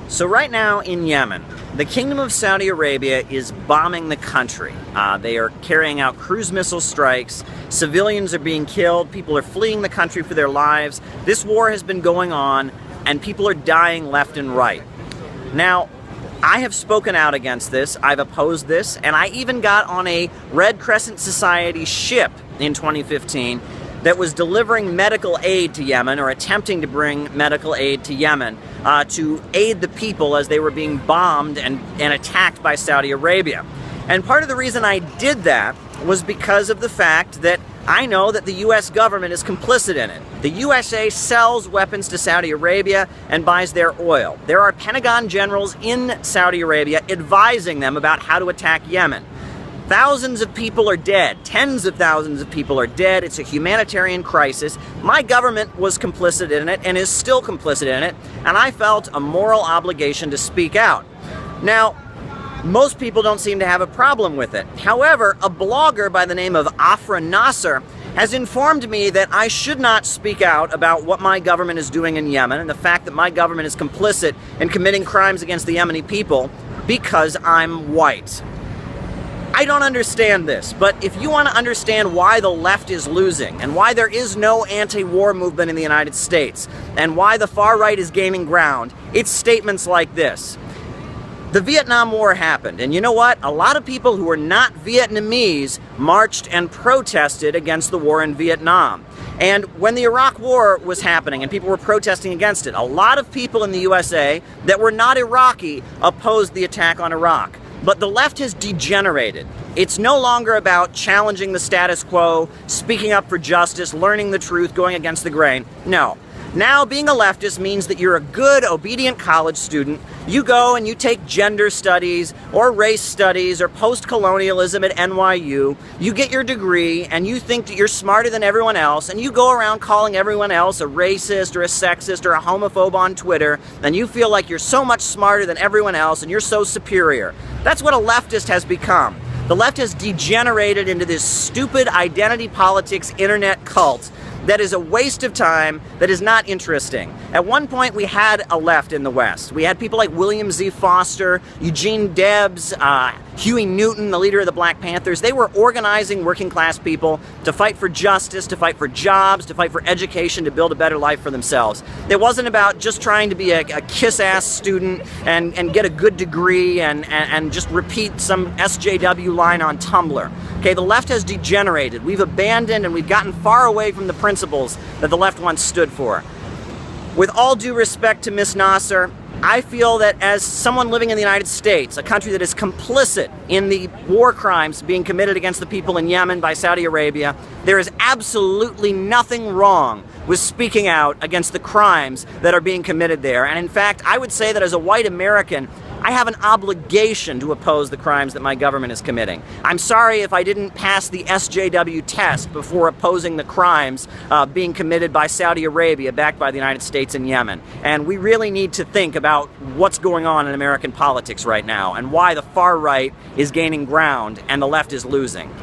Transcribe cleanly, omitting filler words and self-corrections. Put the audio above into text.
So right now in Yemen, the Kingdom of Saudi Arabia is bombing the country. They are carrying out cruise missile strikes. Civilians are being killed. People are fleeing the country for their lives. This war has been going on, and people are dying left and right. Now, I have spoken out against this. I've opposed this, and I even got on a Red Crescent Society ship in 2015 that was delivering medical aid to Yemen, or attempting to bring medical aid to Yemen, to aid the people as they were being bombed and attacked by Saudi Arabia. And part of the reason I did that was because of the fact that I know that the US government is complicit in it. The USA sells weapons to Saudi Arabia and buys their oil. There are Pentagon generals in Saudi Arabia advising them about how to attack Yemen. Thousands of people are dead. Tens of thousands of people are dead. It's a humanitarian crisis. My government was complicit in it and is still complicit in it, and I felt a moral obligation to speak out. Now, most people don't seem to have a problem with it. However, a blogger by the name of Afra Nasser has informed me that I should not speak out about what my government is doing in Yemen and the fact that my government is complicit in committing crimes against the Yemeni people because I'm white. I don't understand this, but if you want to understand why the left is losing and why there is no anti-war movement in the United States and why the far right is gaining ground, it's statements like this. The Vietnam War happened, and you know what? A lot of people who were not Vietnamese marched and protested against the war in Vietnam. And when the Iraq War was happening and people were protesting against it, a lot of people in the USA that were not Iraqi opposed the attack on Iraq. But the left has degenerated. It's no longer about challenging the status quo, speaking up for justice, learning the truth, going against the grain. No. Now, being a leftist means that you're a good, obedient college student. You go and you take gender studies or race studies or post-colonialism at NYU. You get your degree and you think that you're smarter than everyone else, and you go around calling everyone else a racist or a sexist or a homophobe on Twitter, and you feel like you're so much smarter than everyone else and you're so superior. That's what a leftist has become. The left has degenerated into this stupid identity politics internet cult that is a waste of time, that is not interesting. At one point, we had a left in the West. We had people like William Z. Foster, Eugene Debs, Huey Newton, the leader of the Black Panthers. They were organizing working class people to fight for justice, to fight for jobs, to fight for education, to build a better life for themselves. It wasn't about just trying to be a kiss-ass student and get a good degree and just repeat some SJW line on Tumblr. Okay, the left has degenerated. We've abandoned and we've gotten far away from the principles that the left once stood for. With all due respect to Ms. Nasser, I feel that as someone living in the United States, a country that is complicit in the war crimes being committed against the people in Yemen by Saudi Arabia, there is absolutely nothing wrong with speaking out against the crimes that are being committed there. And in fact, I would say that as a white American, I have an obligation to oppose the crimes that my government is committing. I'm sorry if I didn't pass the SJW test before opposing the crimes being committed by Saudi Arabia, backed by the United States and Yemen. And we really need to think about what's going on in American politics right now and why the far right is gaining ground and the left is losing.